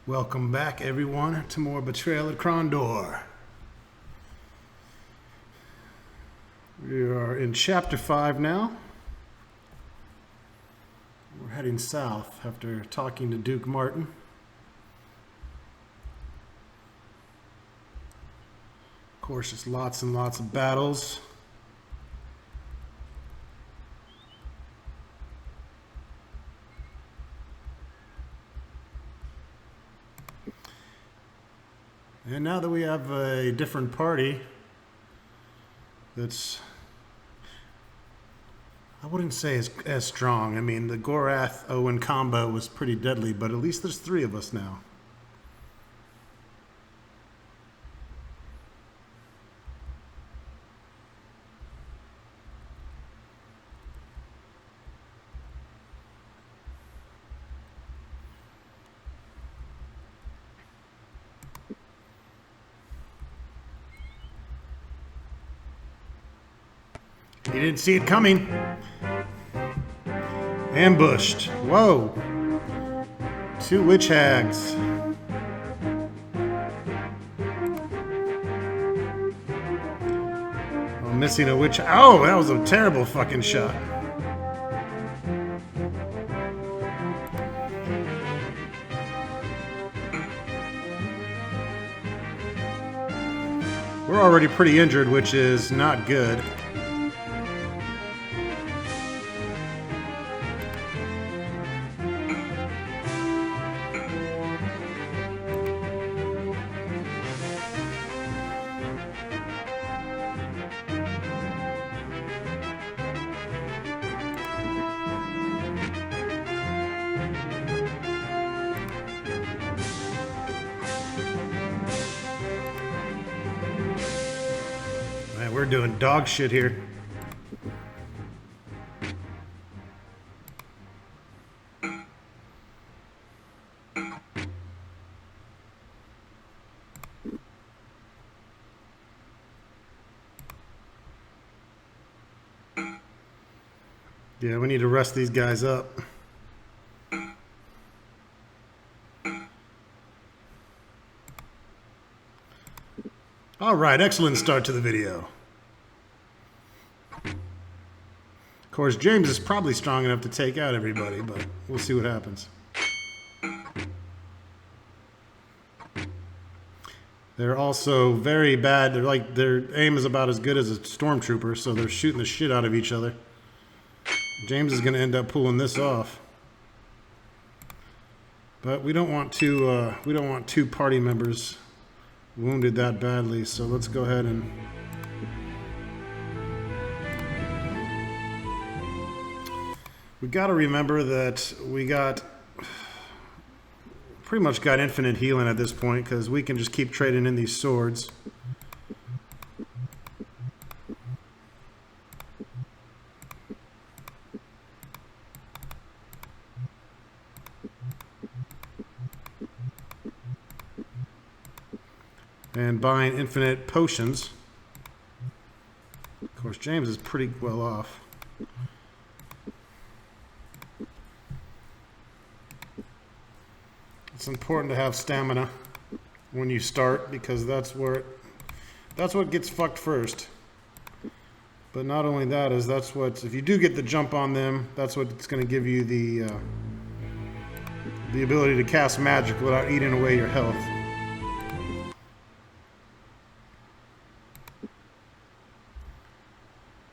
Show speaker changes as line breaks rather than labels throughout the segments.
Welcome back, everyone, to more Betrayal at Krondor. We are in Chapter 5 now. We're heading south after talking to Duke Martin. Of course, just lots and lots of battles. And now that we have a different party that's, I wouldn't say as strong. I mean, the Gorath-Owen combo was pretty deadly, but at least there's 3 of us now. He didn't see it coming. Ambushed. Whoa. 2 witch hags. I'm missing a witch. Oh, that was a terrible fucking shot. We're already pretty injured, which is not good. We're doing dog shit here. Yeah, we need to rest these guys up. All right, excellent start to the video. Of course, James is probably strong enough to take out everybody, but we'll see what happens. They're also very bad. They're like, their aim is about as good as a stormtrooper, so they're shooting the shit out of each other. James is going to end up pulling this off. But we don't want two party members wounded that badly, so let's go ahead and we got to remember that we pretty much got infinite healing at this point because we can just keep trading in these swords. And buying infinite potions. Of course, James is pretty well off. It's important to have stamina when you start because that's what gets fucked first. But not only that is if you do get the jump on them, that's what's going to give you the ability to cast magic without eating away your health.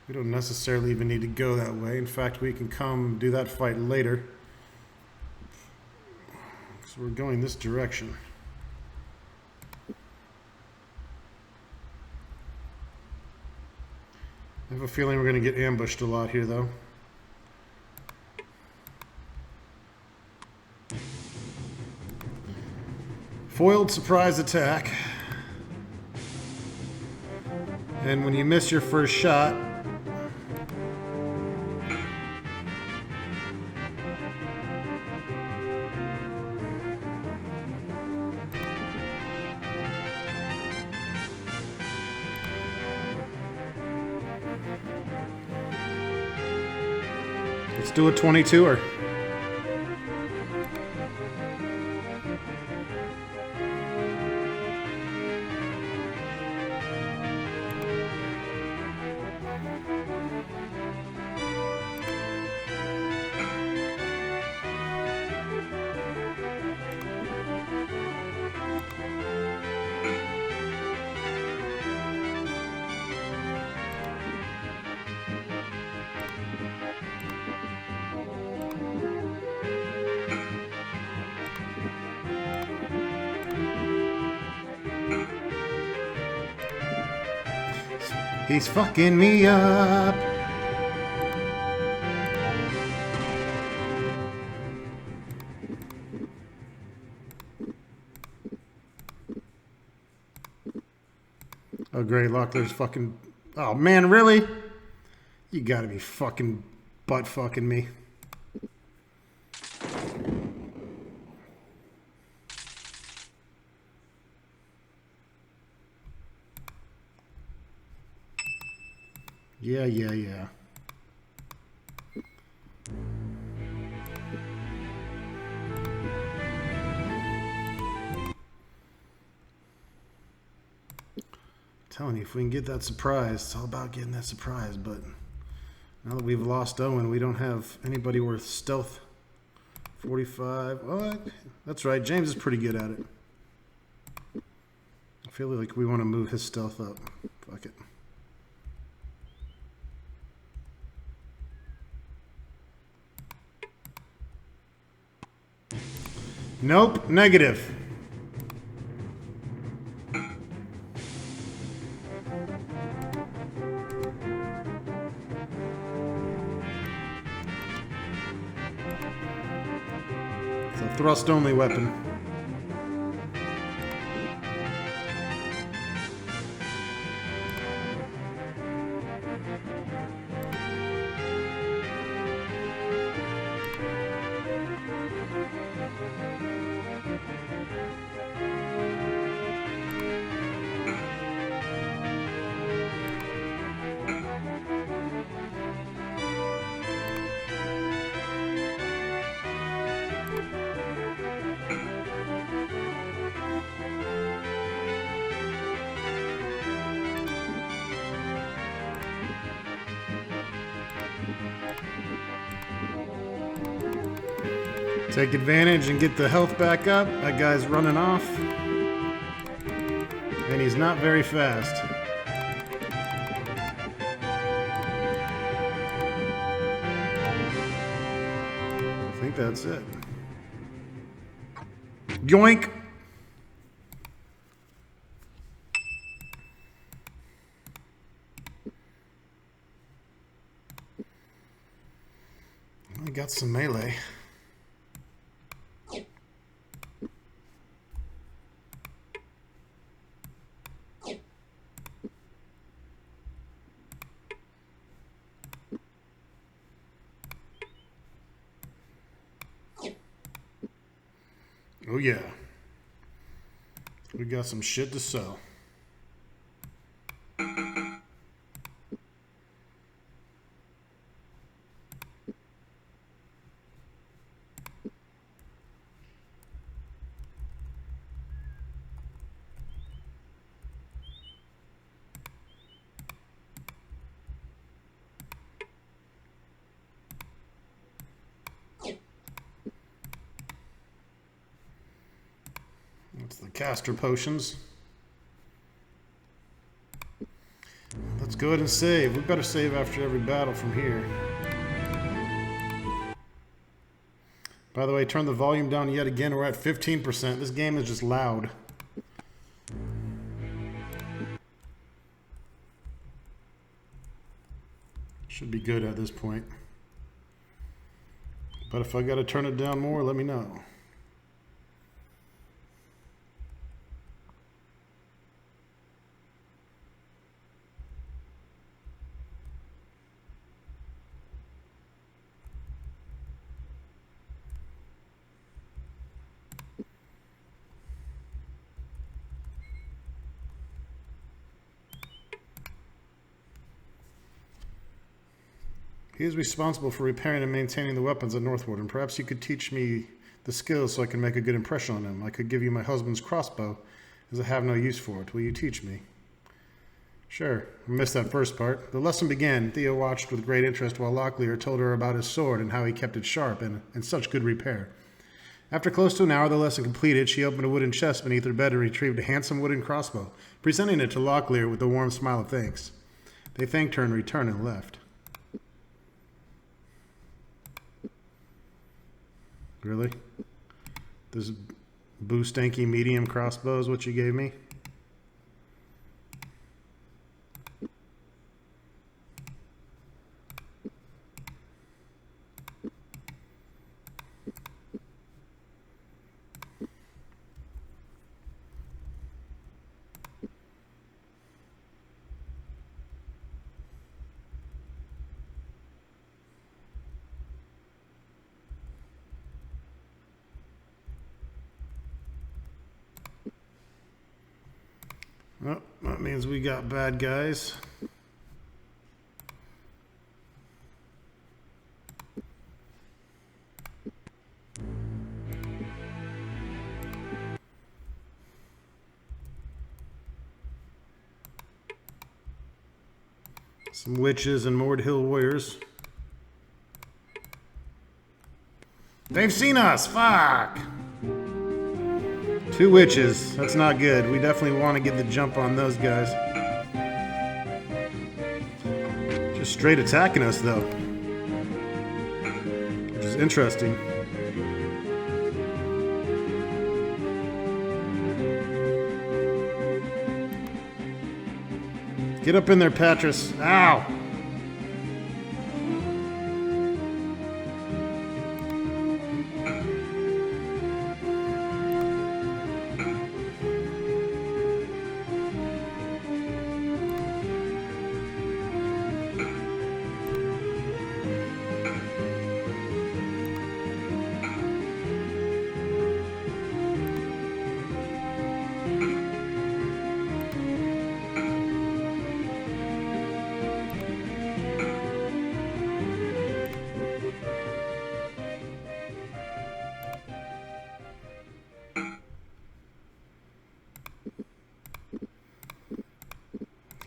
We don't necessarily even need to go that way. In fact, we can come do that fight later. So we're going this direction. I have a feeling we're going to get ambushed a lot here, though. Foiled surprise attack. And when you miss your first shot, let's do a 22er. He's fucking me up. Oh, great. Locklear's fucking... Oh, man, really? You gotta be fucking butt fucking me. Yeah. Telling you, if we can get that surprise, it's all about getting that surprise. But now that we've lost Owen, we don't have anybody worth stealth. 45. Oh, that's right. James is pretty good at it. I feel like we want to move his stealth up. Fuck it. Nope, negative. It's a thrust-only weapon. Take advantage and get the health back up. That guy's running off. And he's not very fast. I think that's it. Yoink! I got some melee. Oh yeah, we got some shit to sell. That's the caster potions. Let's go ahead and save. We better save after every battle from here. By the way, turn the volume down yet again. We're at 15%. This game is just loud. Should be good at this point. But if I gotta turn it down more, let me know. He is responsible for repairing and maintaining the weapons at North Warden. Perhaps you could teach me the skills so I can make a good impression on him. I could give you my husband's crossbow, as I have no use for it. Will you teach me? Sure. I missed that first part. The lesson began. Thea watched with great interest while Locklear told her about his sword and how he kept it sharp and in such good repair. After close to an hour, the lesson completed, she opened a wooden chest beneath her bed and retrieved a handsome wooden crossbow, presenting it to Locklear with a warm smile of thanks. They thanked her in return and left. Really? This boo-stanky medium crossbow is what you gave me? Oh, that means we got bad guys. Some witches and Mord Hill warriors. They've seen us! Fuck! 2 witches. That's not good. We definitely want to get the jump on those guys. Just straight attacking us, though. Which is interesting. Get up in there, Patras. Ow!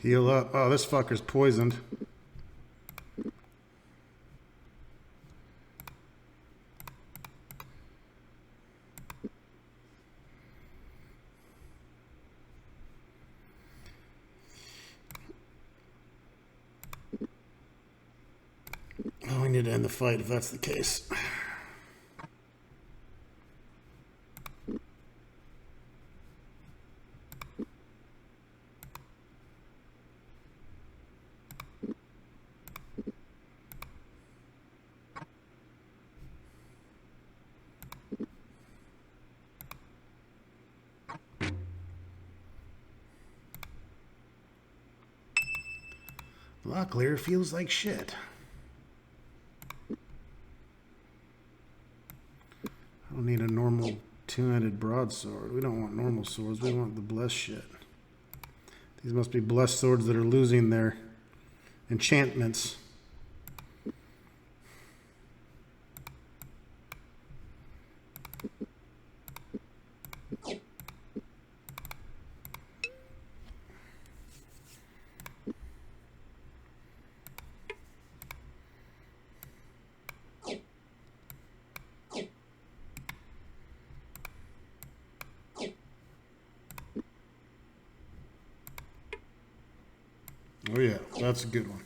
Heal up. Oh, this fucker's poisoned. Oh, we need to end the fight if that's the case. Locklear feels like shit. I don't need a normal two-handed broadsword. We don't want normal swords. We want the blessed shit. These must be blessed swords that are losing their enchantments. Oh yeah, that's a good one.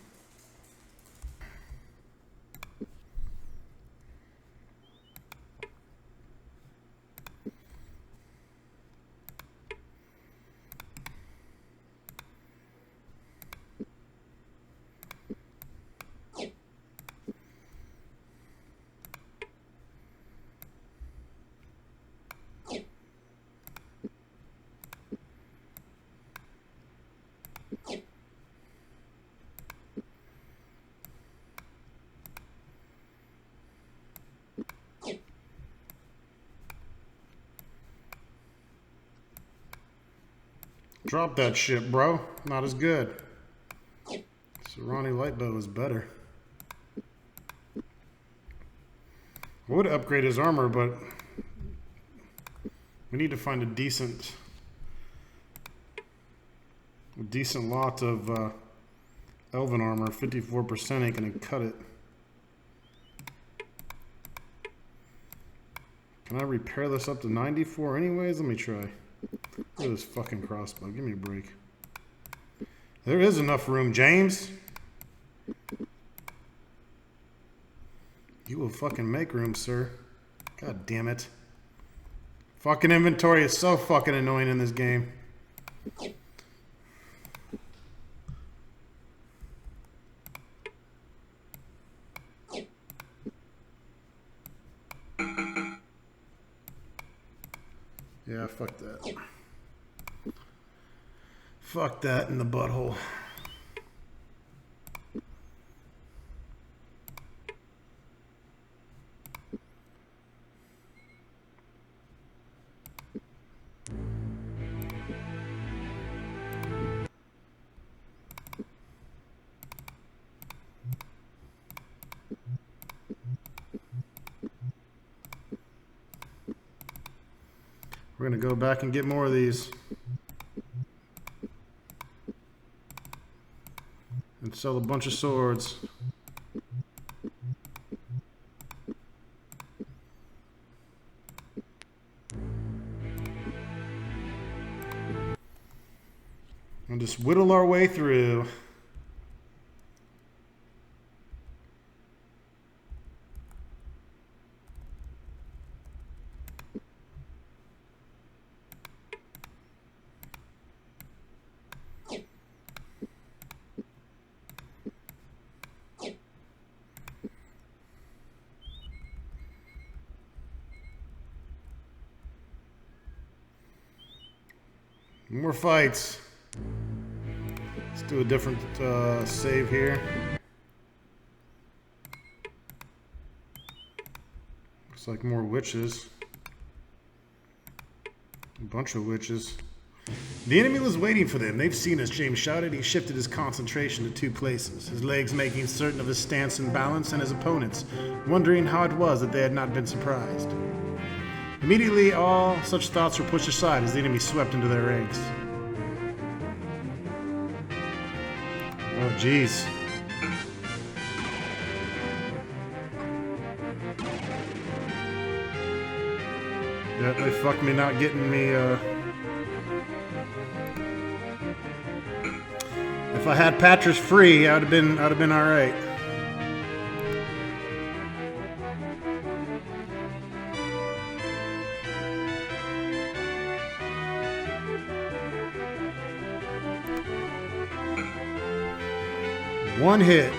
Drop that shit, bro. Not as good. Serrani Lightbow is better. I would upgrade his armor, but we need to find a decent lot of elven armor. 54% ain't gonna cut it. Can I repair this up to 94 anyways? Let me try. Look at this fucking crossbow. Give me a break. There is enough room, James. You will fucking make room, sir. God damn it. Fucking inventory is so fucking annoying in this game. Yeah, fuck that. Fuck that in the butthole. We're going to go back and get more of these. And sell a bunch of swords. And just whittle our way through. More fights. Let's do a different save here. Looks like more witches. A bunch of witches. The enemy was waiting for them. They've seen us, James shouted. He shifted his concentration to two places, his legs making certain of his stance and balance, and his opponents wondering how it was that they had not been surprised. Immediately, all such thoughts were pushed aside as the enemy swept into their ranks. Oh, jeez. Yeah, they fucked me not getting me, If I had Patras free, I'd have been alright. One hit.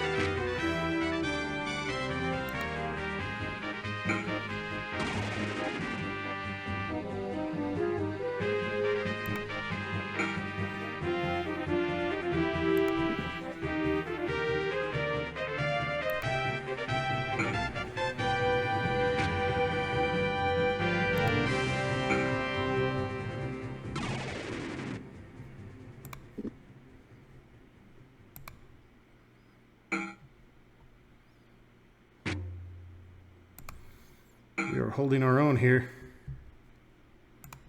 We are holding our own here.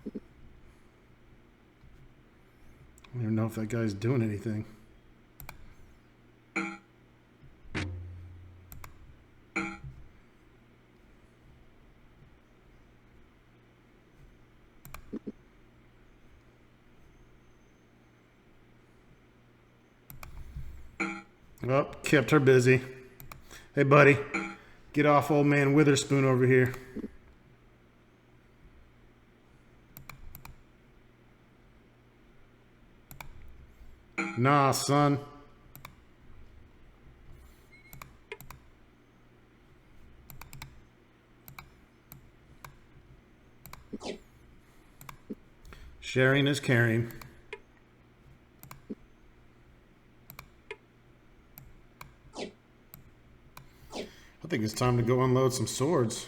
I don't even know if that guy's doing anything. Oh, kept her busy. Hey, buddy. Get off old man Witherspoon over here. Nah, son. Sharing is caring. I think it's time to go unload some swords.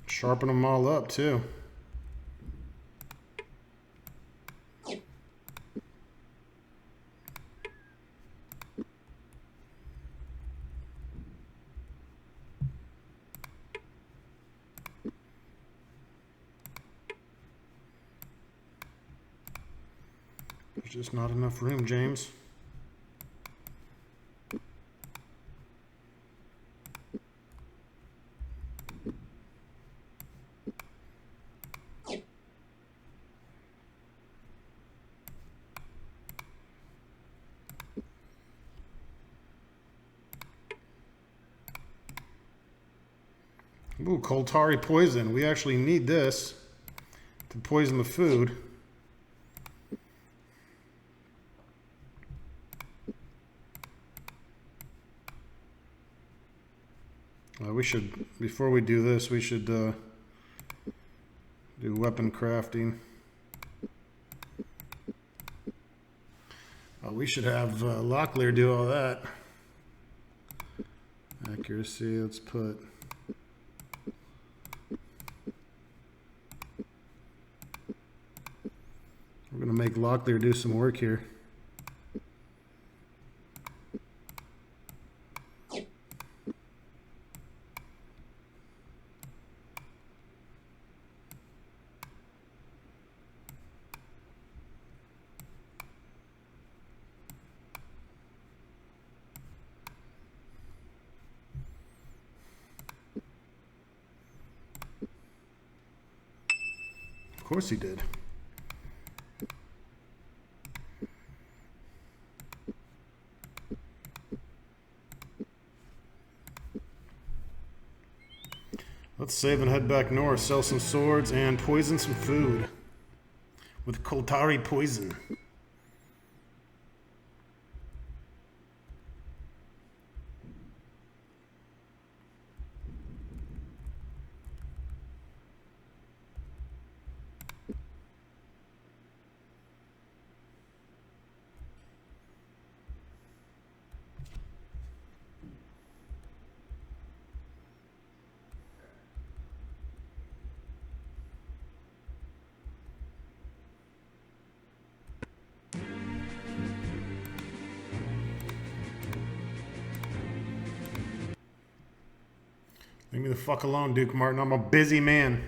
Sharpen them all up, too. There's just not enough room, James. Ooh, Koltari poison. We actually need this to poison the food. We should, before we do this, we should do weapon crafting. We should have Locklear do all that. Accuracy, let's put... We're going to make Locklear do some work here. Of course he did. Let's save and head back north, sell some swords, and poison some food with Koltari poison. Leave me the fuck alone, Duke Martin. I'm a busy man.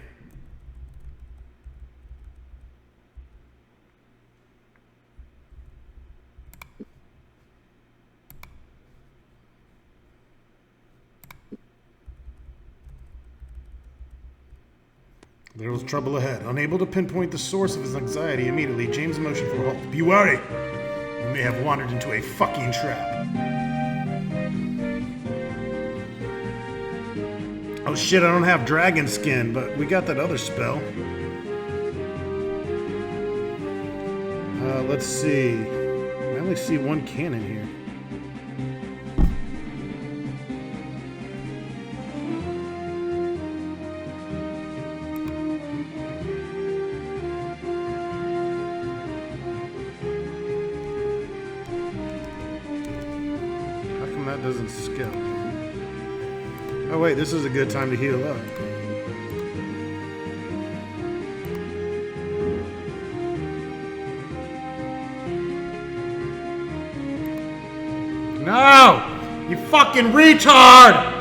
There was trouble ahead. Unable to pinpoint the source of his anxiety immediately, James motioned for a halt. Be wary! You may have wandered into a fucking trap. Oh shit, I don't have dragon skin, but we got that other spell. Let's see. I only see one cannon here. How come that doesn't skill? Oh wait, this is a good time to heal up. No! You fucking retard!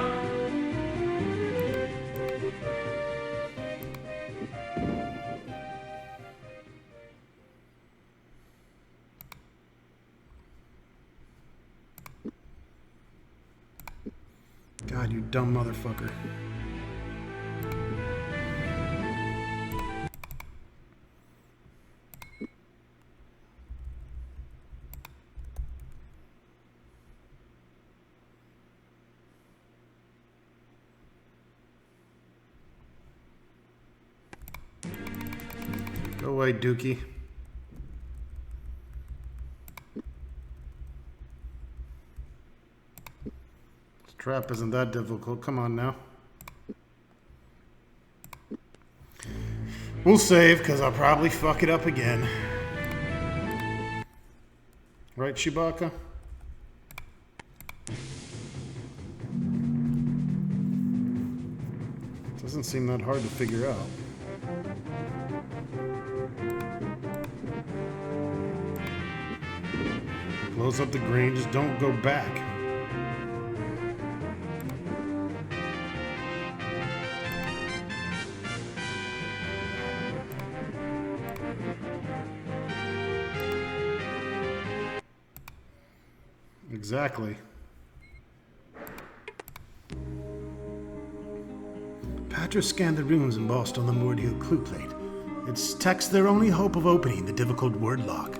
God, you dumb motherfucker. Go away, Dookie. This trap isn't that difficult. Come on now. We'll save, because I'll probably fuck it up again. Right, Chewbacca? Doesn't seem that hard to figure out. Close up the green, just don't go back. Exactly. Patra scanned the runes embossed on the moored heel clue plate. Its text their only hope of opening the difficult word lock.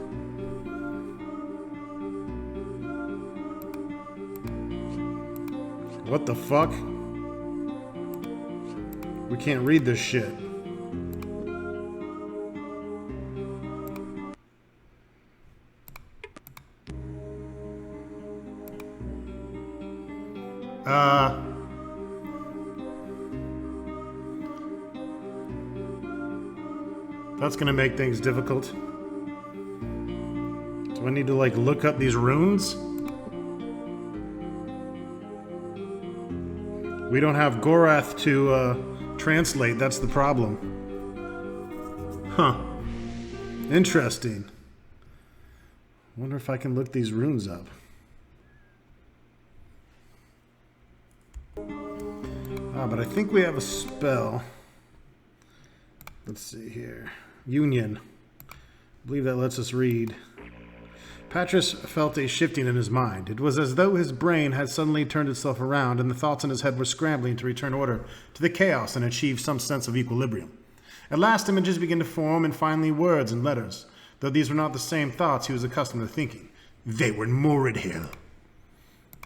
What the fuck? We can't read this shit. That's gonna make things difficult. Do I need to, like, look up these runes? We don't have Gorath to translate, that's the problem. Huh. Interesting. Wonder if I can look these runes up. But I think we have a spell. Let's see here. Union. I believe that lets us read. Patras felt a shifting in his mind. It was as though his brain had suddenly turned itself around and the thoughts in his head were scrambling to return order to the chaos and achieve some sense of equilibrium. At last, images began to form, and finally words and letters. Though these were not the same thoughts he was accustomed to thinking. They were Morid here.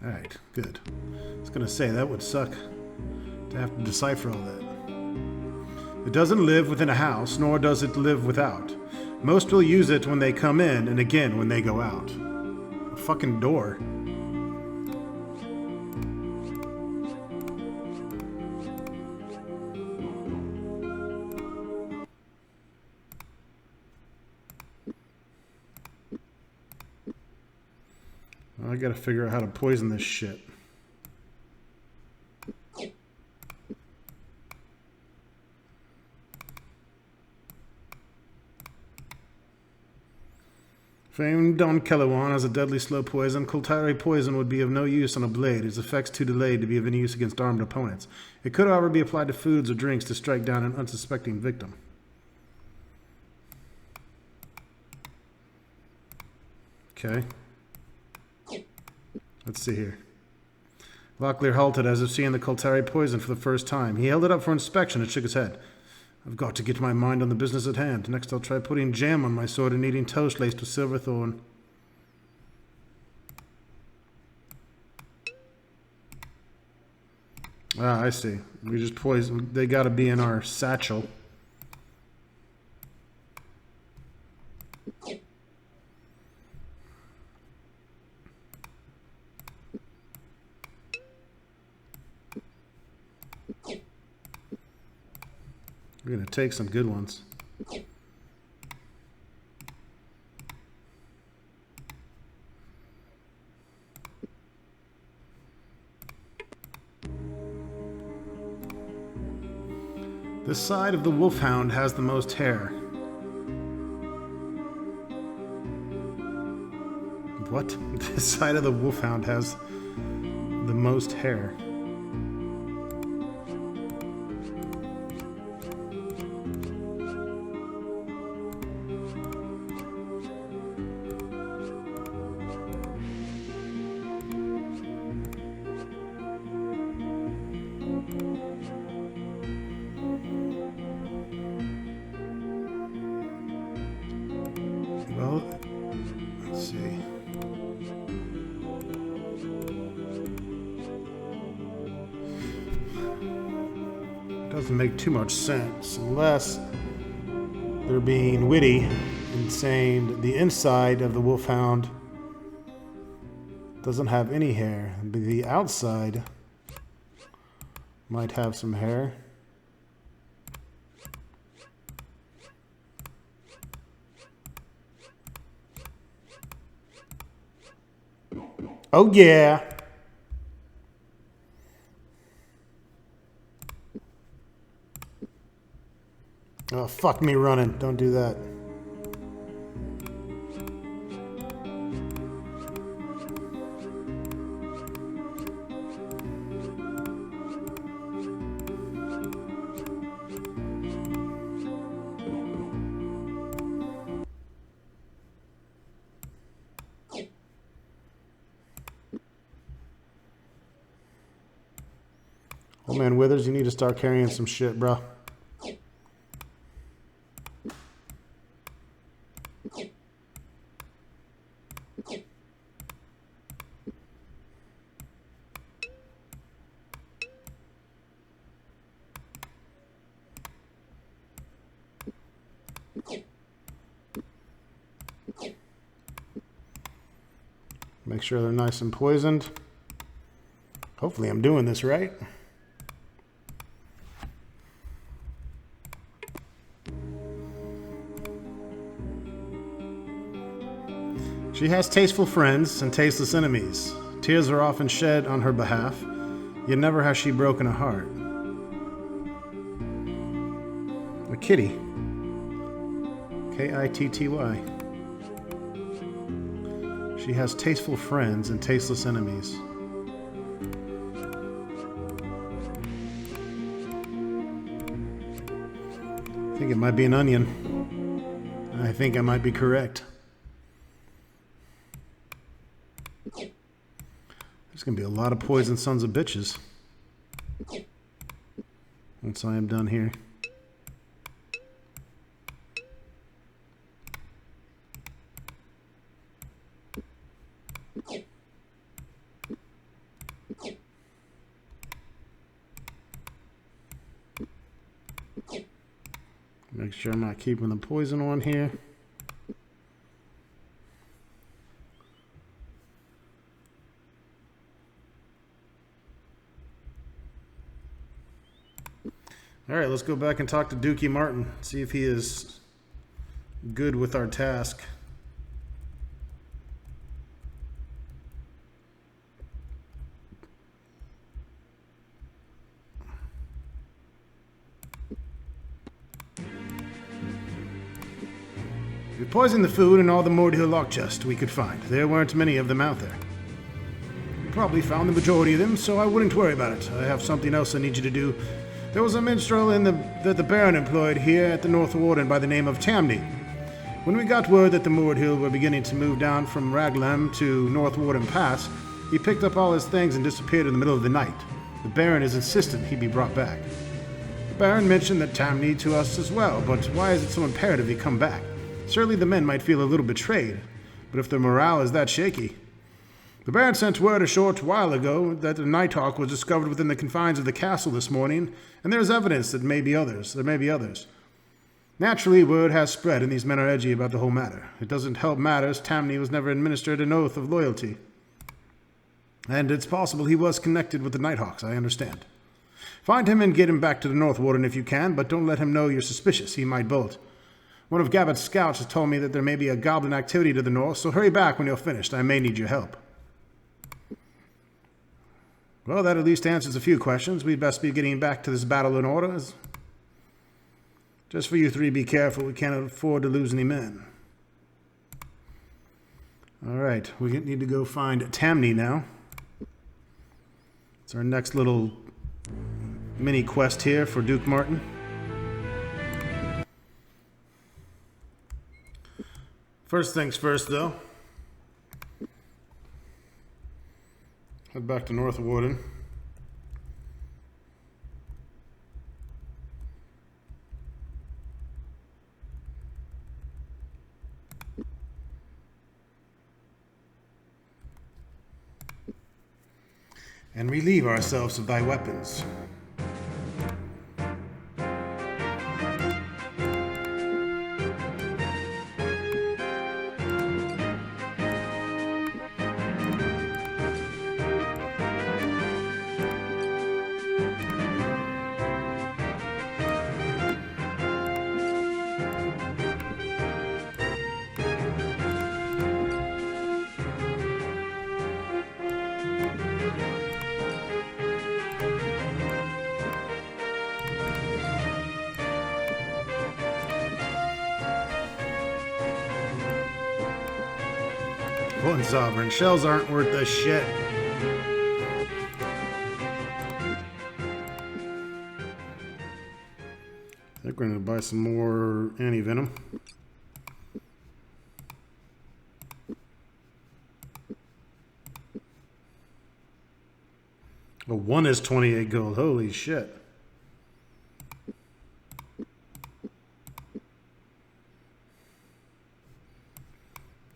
Alright, good. I was going to say, that would suck to have to decipher all that. It doesn't live within a house, nor does it live without. Most will use it when they come in, and again when they go out. A fucking door. I gotta figure out how to poison this shit. Famed Don Kellewan has a deadly slow poison. Kultari poison would be of no use on a blade. Its effects too delayed to be of any use against armed opponents. It could, however, be applied to foods or drinks to strike down an unsuspecting victim. Okay. Let's see here. Locklear halted as if seeing the Kultari poison for the first time. He held it up for inspection and shook his head. I've got to get my mind on the business at hand. Next I'll try putting jam on my sword and eating toast laced with silverthorn. Ah, I see. We just poison. They gotta be in our satchel. We're going to take some good ones. This side of the wolfhound has the most hair. What? This side of the wolfhound has the most hair. Well, let's see. Doesn't make too much sense unless they're being witty and saying the inside of the wolfhound doesn't have any hair, but the outside might have some hair. Oh yeah. Oh, fuck me running. Don't do that. Oh man, Withers, you need to start carrying some shit, bro. Make sure they're nice and poisoned. Hopefully I'm doing this right. She has tasteful friends and tasteless enemies. Tears are often shed on her behalf, yet never has she broken a heart. A kitty. Kitty. She has tasteful friends and tasteless enemies. I think it might be an onion. I think I might be correct. There's going to be a lot of poison sons of bitches once I am done here. Make sure I'm not keeping the poison on here. All right, let's go back and talk to Dookie Martin, see if he is good with our task. We poisoned the food and all the Mordhill lock chests we could find. There weren't many of them out there. We probably found the majority of them, so I wouldn't worry about it. I have something else I need you to do. There was a minstrel that the Baron employed here at the North Warden by the name of Tamni. When we got word that the Mordhill were beginning to move down from Raglan to North Warden Pass, he picked up all his things and disappeared in the middle of the night. The Baron is insistent he be brought back. The Baron mentioned that Tamni to us as well, but why is it so imperative he come back? Certainly the men might feel a little betrayed, but if their morale is that shaky... The Baron sent word a short while ago that a Nighthawk was discovered within the confines of the castle this morning, and there is evidence that there may be others. Naturally, word has spread, and these men are edgy about the whole matter. It doesn't help matters. Tamni was never administered an oath of loyalty. And it's possible he was connected with the Nighthawks, I understand. Find him and get him back to the North Warden if you can, but don't let him know you're suspicious. He might bolt. One of Gabbat's scouts has told me that there may be a goblin activity to the north, so hurry back when you're finished. I may need your help. Well, that at least answers a few questions. We'd best be getting back to this battle in order. Just for you three, be careful. We can't afford to lose any men. All right, we need to go find Tamni now. It's our next little mini quest here for Duke Martin. First things first, though. Head back to North Warden. And relieve ourselves of thy weapons. One sovereign. Shells aren't worth a shit. I think we're going to buy some more anti-venom. Oh, one is 28 gold. Holy shit.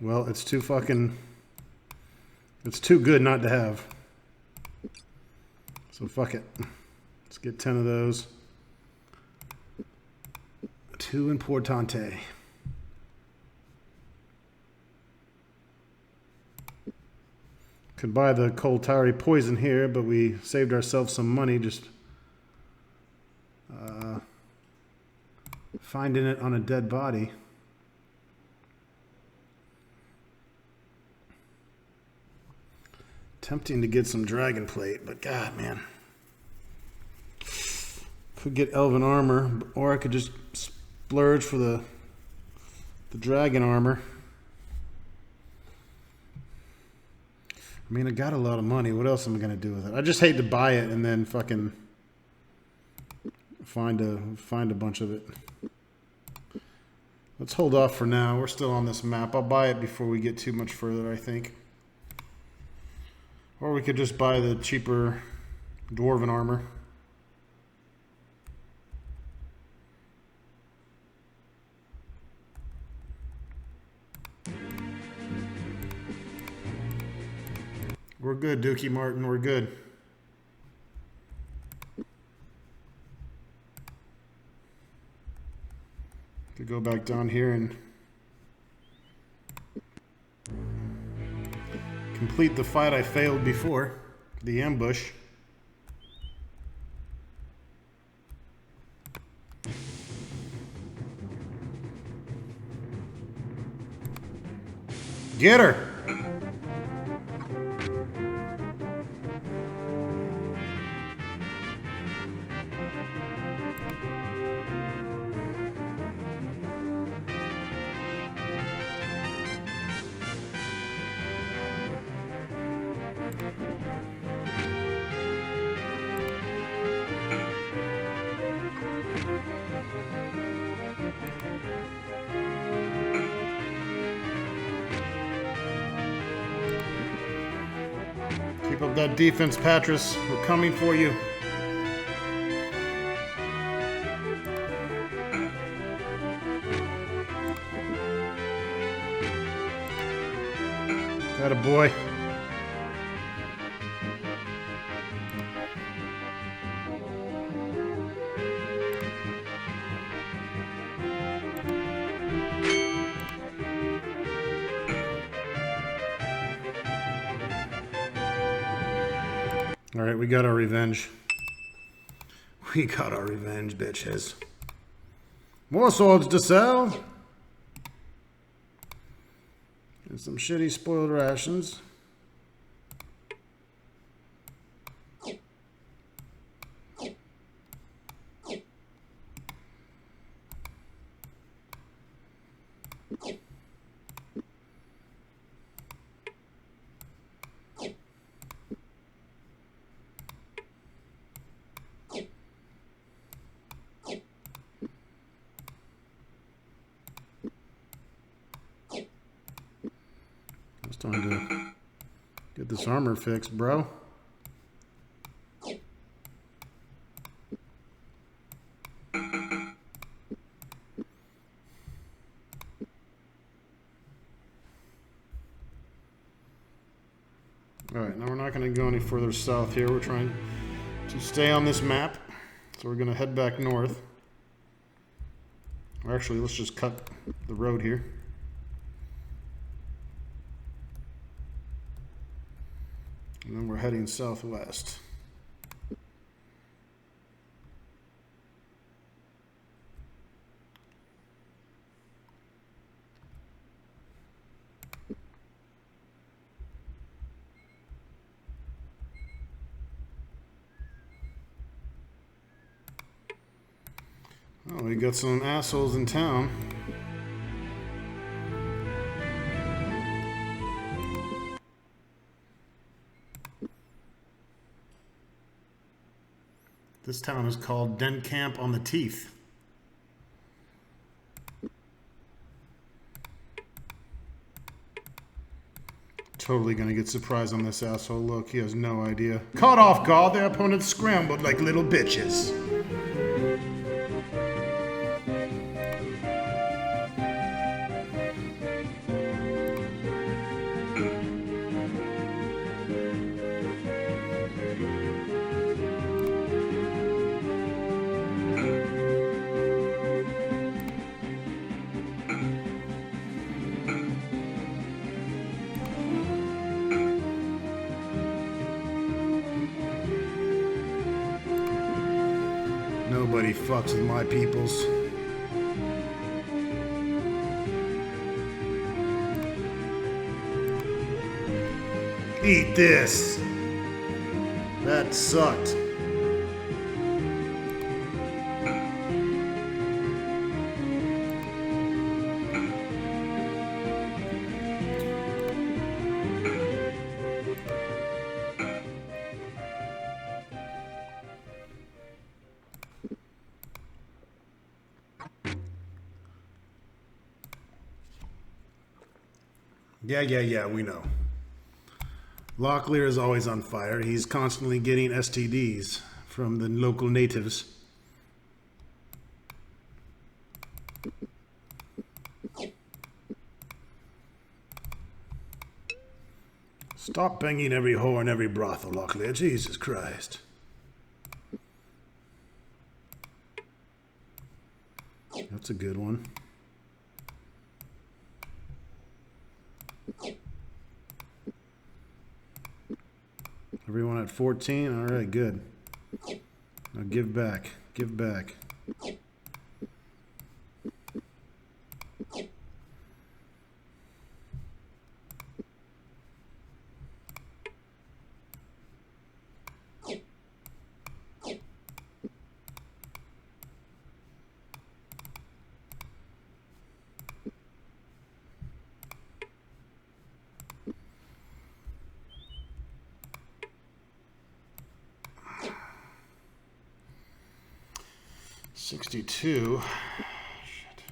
Well, it's too good not to have. So fuck it. Let's get 10 of those. 2 importante. Could buy the Coltari poison here, but we saved ourselves some money just finding it on a dead body. Tempting to get some dragon plate, but god, man. Could get elven armor, or I could just splurge for the dragon armor. I mean, I got a lot of money. What else am I going to do with it? I just hate to buy it and then fucking find a bunch of it. Let's hold off for now. We're still on this map. I'll buy it before we get too much further, I think. Or we could just buy the cheaper dwarven armor. We're good, Dookie Martin. We're good. Could go back down here and complete the fight I failed before, the ambush. Get her! Keep up that defense, Patras. We're coming for you. Atta boy. All right, we got our revenge. We got our revenge, bitches. More swords to sell. And some shitty spoiled rations. It's time to get this armor fixed, bro. Alright, now we're not going to go any further south here. We're trying to stay on this map. So we're going to head back north. Or actually, let's just cut the road here. And then we're heading southwest. Oh, we got some assholes in town. This town is called Den Camp on the Teeth. Totally gonna get surprised on this asshole. Look, he has no idea. Caught off guard, their opponents scrambled like little bitches. Nobody fucks with my peoples. Eat this. That sucked. Yeah, we know. Locklear is always on fire. He's constantly getting STDs from the local natives. Stop banging every whore in every brothel, Locklear. Jesus Christ. That's a good one. Everyone at 14? All right, good. Now give back. Give back. $62. Shit.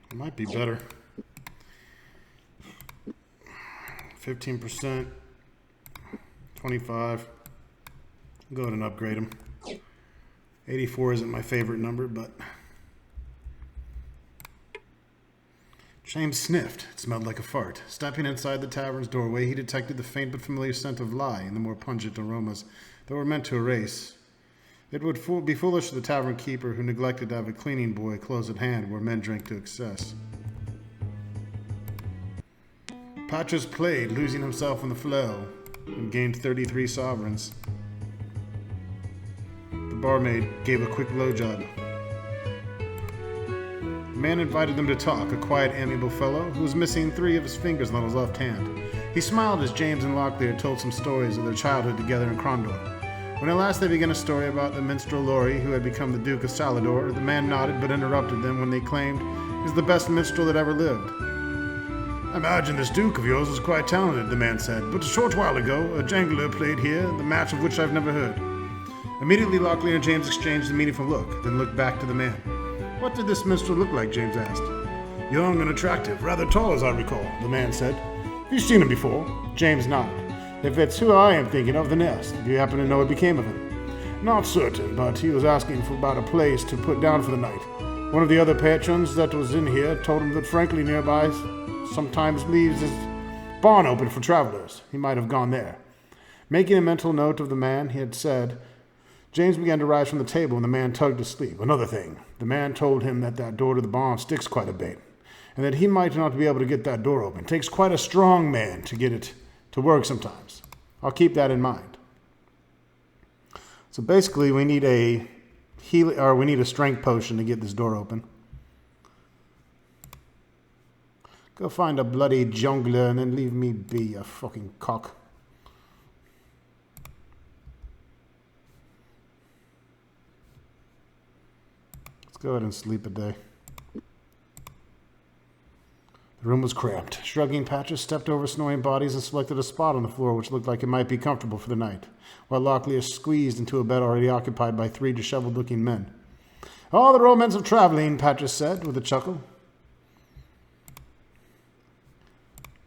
It might be better. 15%. 25. Go ahead and upgrade them. 84 isn't my favorite number, but... James sniffed. It smelled like a fart. Stepping inside the tavern's doorway, he detected the faint but familiar scent of lye and the more pungent aromas that were meant to erase. It would be foolish for the tavern keeper who neglected to have a cleaning boy close at hand where men drank to excess. Patches played, losing himself in the flow, and gained 33 sovereigns. The barmaid gave a quick blowjob. The man invited them to talk, a quiet, amiable fellow who was missing 3 of his fingers on his left hand. He smiled as James and Locklear told some stories of their childhood together in Krondor. When at last they began a story about the minstrel Lori who had become the Duke of Salador, the man nodded but interrupted them when they claimed he was the best minstrel that ever lived. I imagine this Duke of yours is quite talented, the man said, but a short while ago a jangler played here, the match of which I've never heard. Immediately Locklear and James exchanged a meaningful look, then looked back to the man. What did this minstrel look like, James asked. Young and attractive, rather tall as I recall, the man said. Have you seen him before? James nodded. If it's who I am thinking of, then yes. Do you happen to know what became of him? Not certain, but he was asking about a place to put down for the night. One of the other patrons that was in here told him that Frankly nearby sometimes leaves his barn open for travelers. He might have gone there. Making a mental note of the man he had said, James began to rise from the table and the man tugged his sleeve. Another thing, the man told him that door to the barn sticks quite a bit, and that he might not be able to get that door open. It takes quite a strong man to get it to work sometimes. I'll keep that in mind. So basically we need a strength potion to get this door open. Go find a bloody jungler and then leave me be, you fucking cock. Let's go ahead and sleep a day. The room was cramped. Shrugging, Patches stepped over snoring bodies and selected a spot on the floor which looked like it might be comfortable for the night, while Locklear squeezed into a bed already occupied by 3 disheveled-looking men. "Oh, the romance of traveling," Patches said with a chuckle.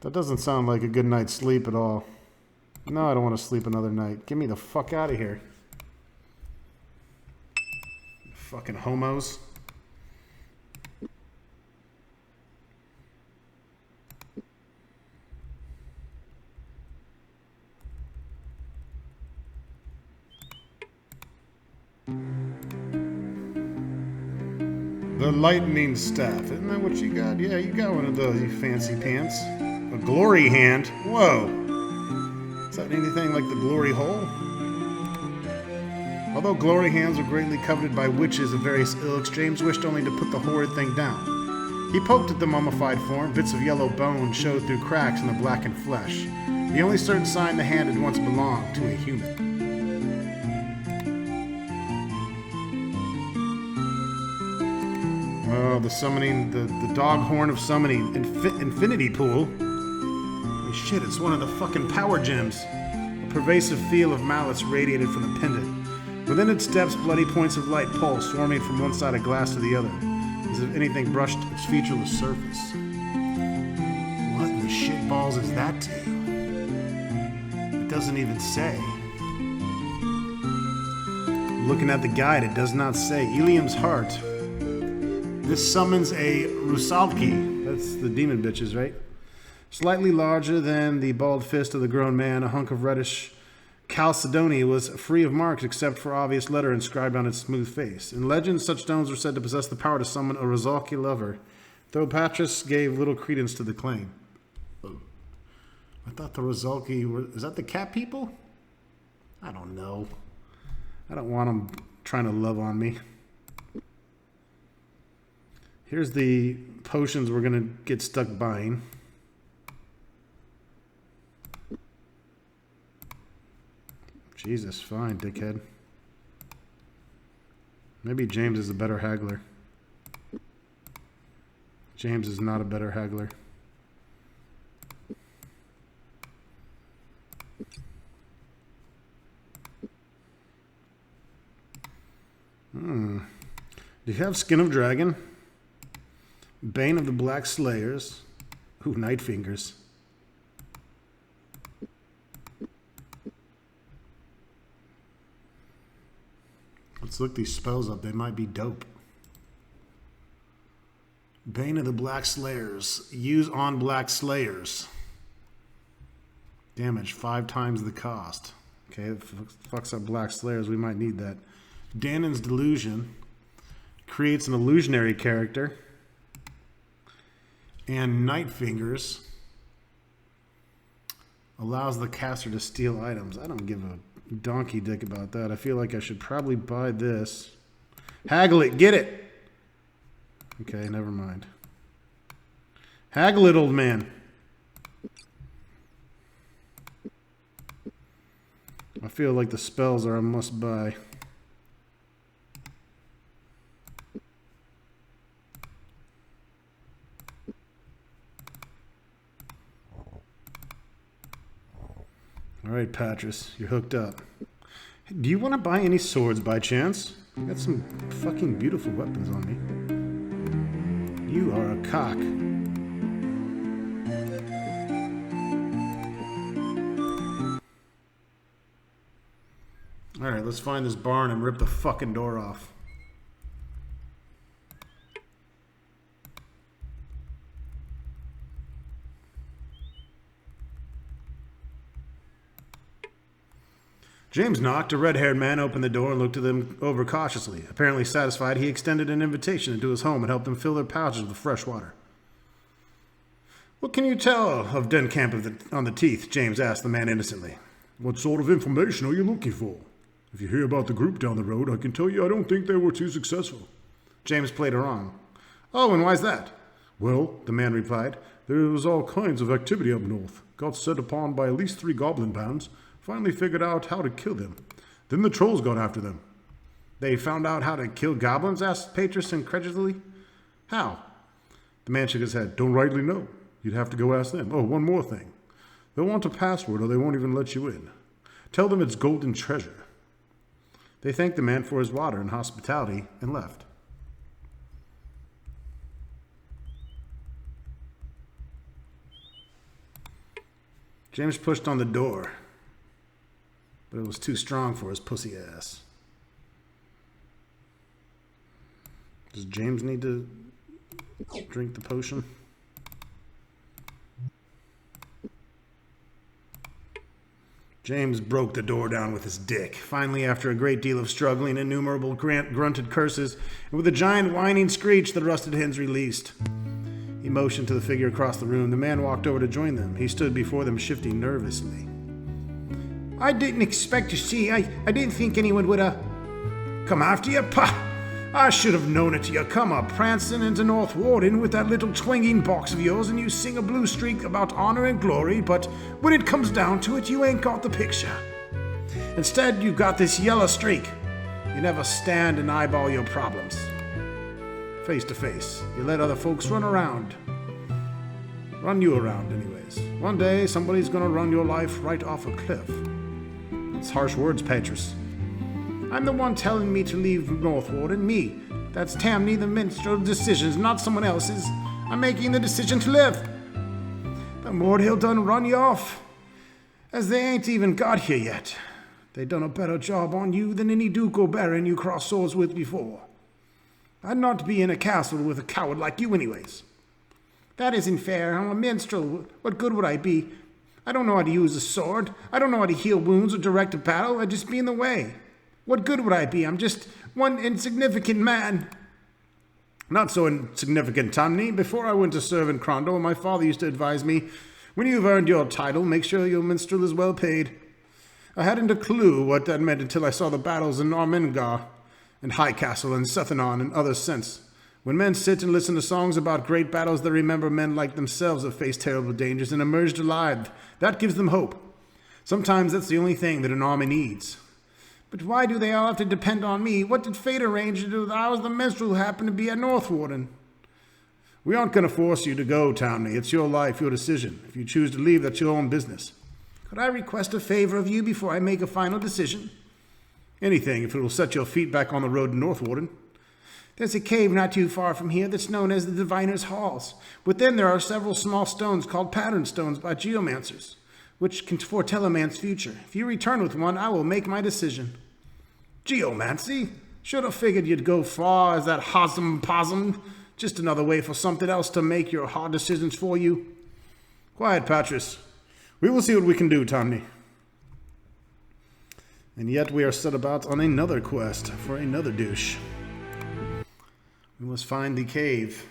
That doesn't sound like a good night's sleep at all. No, I don't want to sleep another night. Get me the fuck out of here. Fucking homos. The lightning staff. Isn't that what you got? Yeah, you got one of those, you fancy pants. A glory hand. Whoa. Is that anything like the glory hole? Although glory hands were greatly coveted by witches of various ilks, James wished only to put the horrid thing down. He poked at the mummified form. Bits of yellow bone showed through cracks in the blackened flesh. The only certain sign the hand had once belonged to a human. Oh, the summoning, the dog horn of summoning. Infinity pool. Holy shit, it's one of the fucking power gems. A pervasive feel of malice radiated from the pendant. Within its depths, bloody points of light pulsed, swarming from one side of glass to the other, as if anything brushed its featureless surface. What in the shitballs is that to? It doesn't even say. Looking at the guide, it does not say. Ilium's heart. This summons a Rusalki. That's the demon bitches, right? Slightly larger than the bald fist of the grown man, a hunk of reddish chalcedony was free of marks except for obvious letter inscribed on its smooth face. In legend, such stones were said to possess the power to summon a Rusalki lover, though Patras gave little credence to the claim. I thought the Rusalki were... Is that the cat people? I don't know. I don't want them trying to love on me. Here's the potions we're going to get stuck buying. Jesus, fine, dickhead. Maybe James is a better haggler. James is not a better haggler. Do you have Skin of Dragon? Bane of the Black Slayers. Ooh, Night Fingers. Let's look these spells up. They might be dope. Bane of the Black Slayers. Use on Black Slayers. Damage 5 times the cost. Okay, it fucks up Black Slayers. We might need that. Danon's Delusion. Creates an illusionary character. And Night Fingers. Allows the caster to steal items. I don't give a donkey dick about that. I feel like I should probably buy this. Haggle it, get it! Okay, never mind. Haggle it, old man. I feel like the spells are a must buy. All right, Patras, you're hooked up. Do you want to buy any swords by chance? I got some fucking beautiful weapons on me. You are a cock. All right, let's find this barn and rip the fucking door off. James knocked. A red-haired man opened the door and looked at them over cautiously. Apparently satisfied, he extended an invitation into his home and helped them fill their pouches with fresh water. "What can you tell of Denkamp on the Teeth?" James asked the man innocently. "What sort of information are you looking for? If you hear about the group down the road, I can tell you I don't think they were too successful." James played along. "Oh, and why's that?" "Well," the man replied, "there was all kinds of activity up north. Got set upon by at least 3 goblin bands. Finally figured out how to kill them. Then the trolls got after them." "They found out how to kill goblins?" asked Patras incredulously. "How?" The man shook his head. "Don't rightly know. You'd have to go ask them. Oh, one more thing. They'll want a password or they won't even let you in. Tell them it's golden treasure." They thanked the man for his water and hospitality and left. James pushed on the door, but it was too strong for his pussy ass. Does James need to drink the potion? James broke the door down with his dick. Finally, after a great deal of struggling, innumerable grunted curses, and with a giant whining screech, the rusted hens released. He motioned to the figure across the room. The man walked over to join them. He stood before them, shifting nervously. "I didn't expect to see. I didn't think anyone would, come after you. Pah! I should have known it. You come up prancing into North Warden with that little twanging box of yours, and you sing a blue streak about honor and glory, but when it comes down to it, you ain't got the picture. Instead, you got this yellow streak. You never stand and eyeball your problems. Face to face. You let other folks run you around, anyways. decisions. One day, somebody's gonna run your life right off a cliff. That's harsh words, Petrus. I'm the one telling me to leave North Warden, me. That's Tammy, the minstrel's decisions, not someone else's. I'm making the decision to live. The more he'll done run you off, as they ain't even got here yet. They done a better job on you than any duke or baron you crossed swords with before. I'd not be in a castle with a coward like you anyways. That isn't fair. I'm a minstrel. What good would I be? I don't know how to use a sword. I don't know how to heal wounds or direct a battle. I'd just be in the way. What good would I be? I'm just one insignificant man. Not so insignificant, Tamni. Before I went to serve in Krondor, my father used to advise me, when you've earned your title, make sure your minstrel is well paid. I hadn't a clue what that meant until I saw the battles in Armengar and High Castle and Sethanon and others since. When men sit and listen to songs about great battles, they remember men like themselves have faced terrible dangers and emerged alive. That gives them hope. Sometimes that's the only thing that an army needs. But why do they all have to depend on me? What did fate arrange to do that I was the minstrel who happened to be at North Warden? We aren't going to force you to go, Townley. It's your life, your decision. If you choose to leave, that's your own business. Could I request a favor of you before I make a final decision? Anything, if it will set your feet back on the road to North Warden. There's a cave not too far from here that's known as the Diviner's Halls. Within there are several small stones called pattern stones by geomancers, which can foretell a man's future. If you return with one, I will make my decision. Geomancy? Should have figured you'd go far as that hossum possum. Just another way for something else to make your hard decisions for you. Quiet, Patris. We will see what we can do, Tomney. And yet we are set about on another quest for another douche. We must find the cave.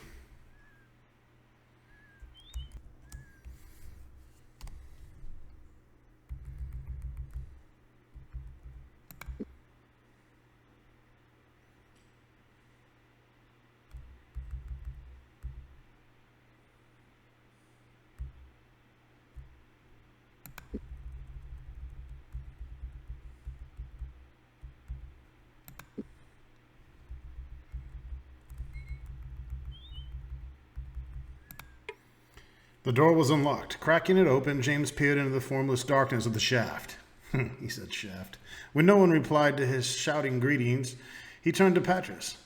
The door was unlocked. Cracking it open, James peered into the formless darkness of the shaft. He said shaft. When no one replied to his shouting greetings, he turned to Patris.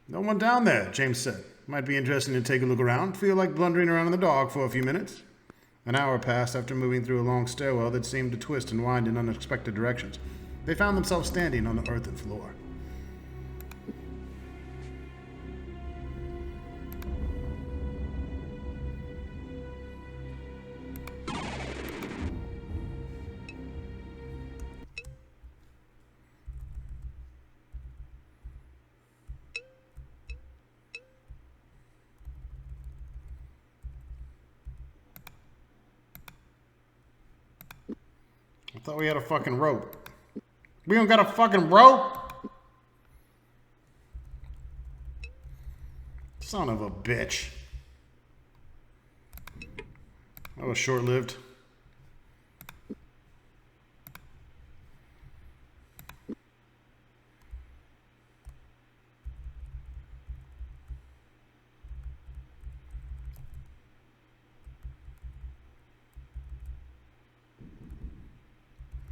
No one down there, James said. Might be interesting to take a look around. Feel like blundering around in the dark for a few minutes. An hour passed after moving through a long stairwell that seemed to twist and wind in unexpected directions. They found themselves standing on the earthen floor. I thought we had a fucking rope. We don't got a fucking rope? Son of a bitch. That was short-lived.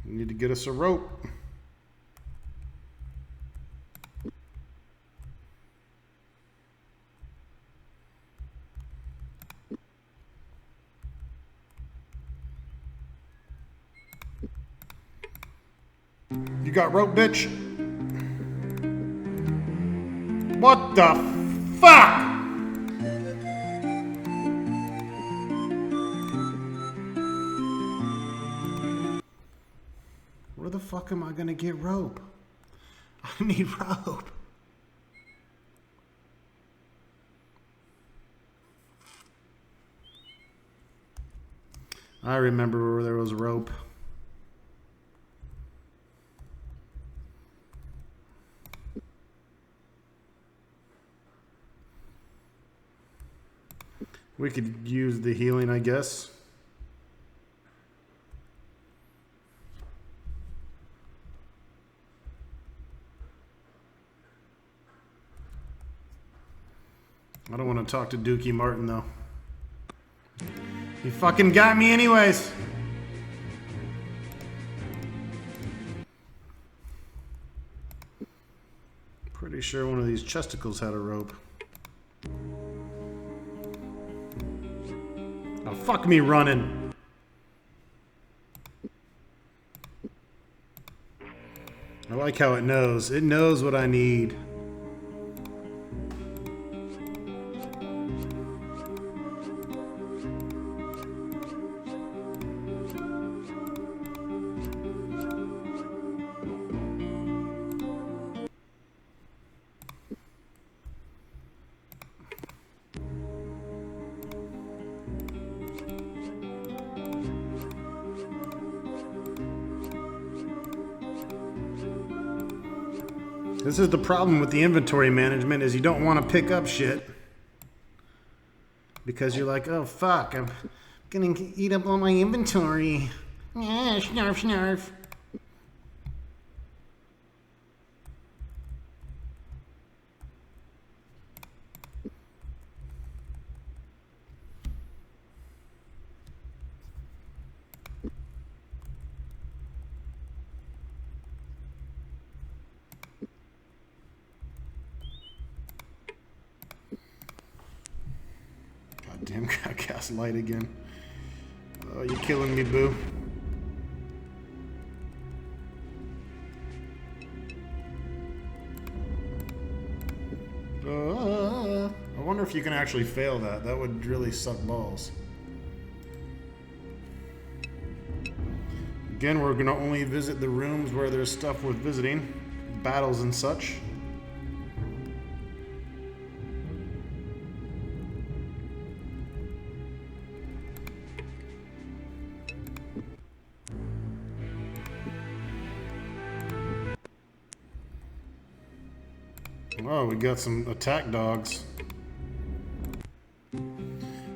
We need to get us a rope. You got rope, bitch? What the fuck? Where the fuck am I gonna get rope? I need rope. I remember where there was rope. We could use the healing, I guess. I don't want to talk to Dookie Martin, though. You fucking got me anyways. Pretty sure one of these chesticles had a rope. Oh, fuck me running. I like how it knows. It knows what I need. This is the problem with the inventory management, is you don't want to pick up shit. Because you're like, oh fuck, I'm gonna eat up all my inventory. Yeah, snarf, snarf. Damn, gotta cast light again. Oh, you're killing me, boo. I wonder if you can actually fail that. That would really suck balls. Again, we're gonna only visit the rooms where there's stuff worth visiting. Battles and such. Oh, we got some attack dogs.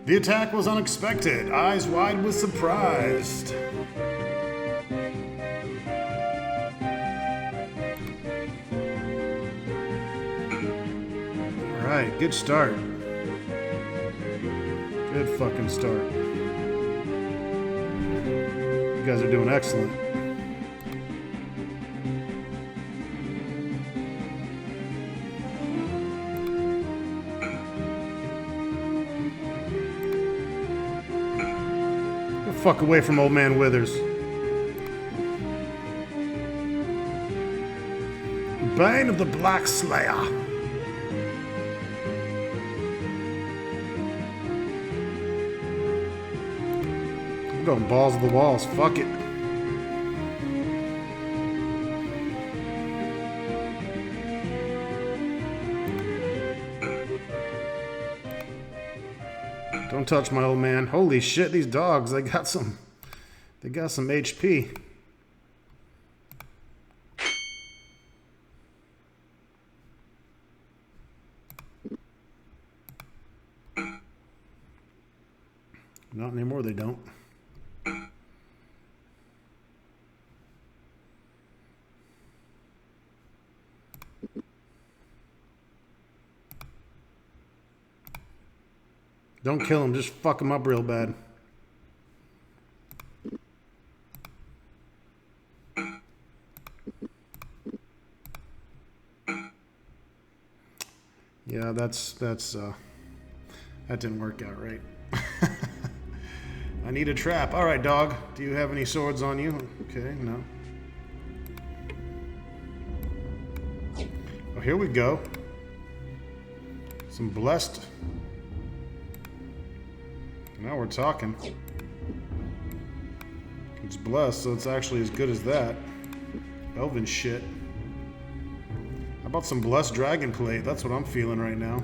The attack was unexpected. Eyes wide with surprise. Alright, good start. Good fucking start. You guys are doing excellent. Fuck away from old man Withers. Bane of the Black Slayer. I'm going balls to the walls. Fuck it. Don't touch my old man. Holy shit, these dogs, they got some HP. Not anymore, they don't. Don't kill him, just fuck him up real bad. Yeah, that didn't work out right. I need a trap. All right, dog. Do you have any swords on you? Okay, no. Oh, here we go. Some blessed. Now we're talking. It's blessed, so it's actually as good as that. Elven shit. How about some blessed dragon plate? That's what I'm feeling right now.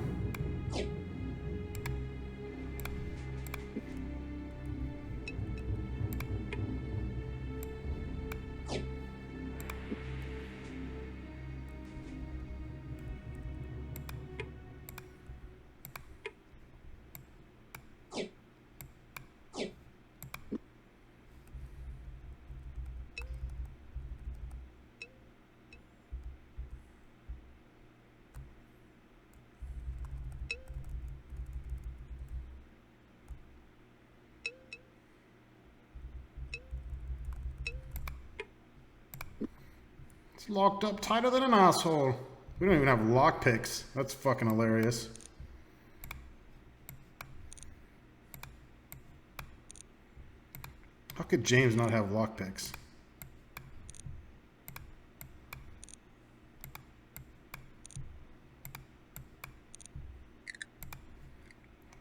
It's locked up tighter than an asshole. We don't even have lockpicks. That's fucking hilarious. How could James not have lockpicks?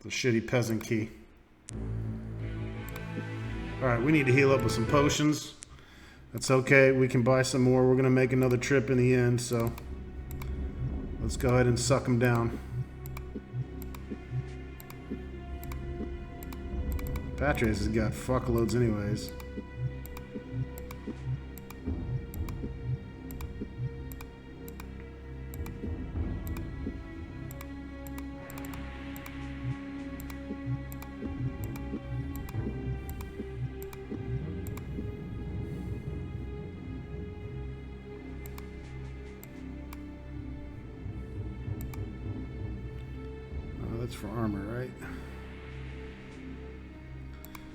The shitty peasant key. Alright, we need to heal up with some potions. That's okay, we can buy some more. We're going to make another trip in the end, so let's go ahead and suck them down. Patrice has got fuckloads anyways. That's for armor, right?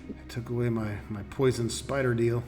I took away my poison spider deal.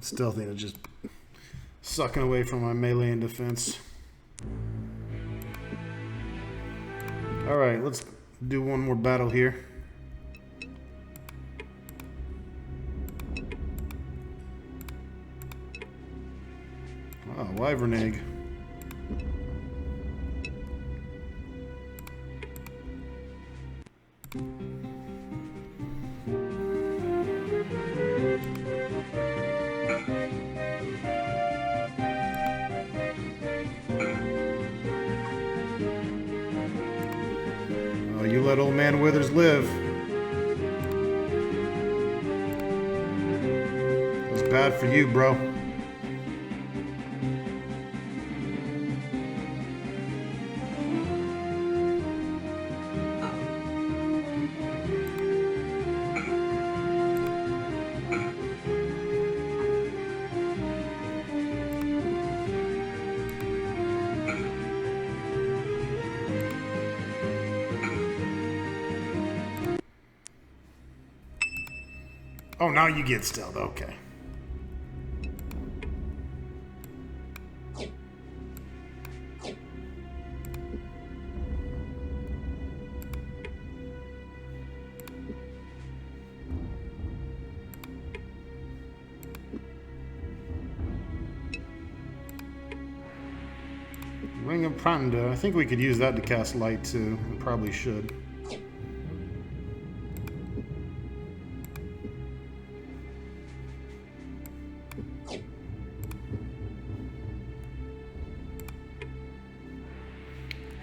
Still think it's just sucking away from my melee and defense. Alright, let's do one more battle here. Oh, wyvern egg. You let old man Withers live. It was bad for you, bro. Oh, now you get stealth. Okay. Ring of Pranda. I think we could use that to cast light too. We probably should.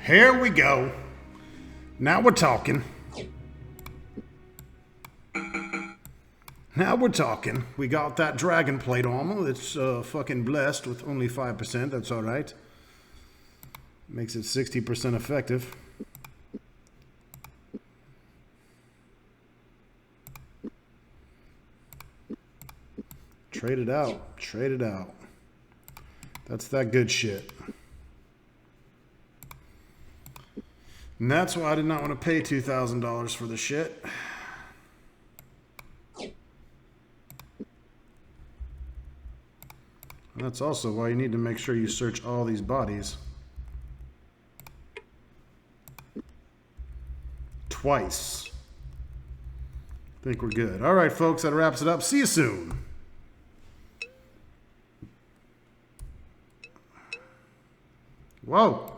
Here we go. Now we're talking. Now we're talking. We got that dragon plate armor that's fucking blessed with only 5%. That's all right. Makes it 60% effective. Trade it out. Trade it out. That's that good shit. And that's why I did not want to pay $2,000 for the shit. That's also why you need to make sure you search all these bodies. Twice. I think we're good. All right, folks, that wraps it up. See you soon. Whoa.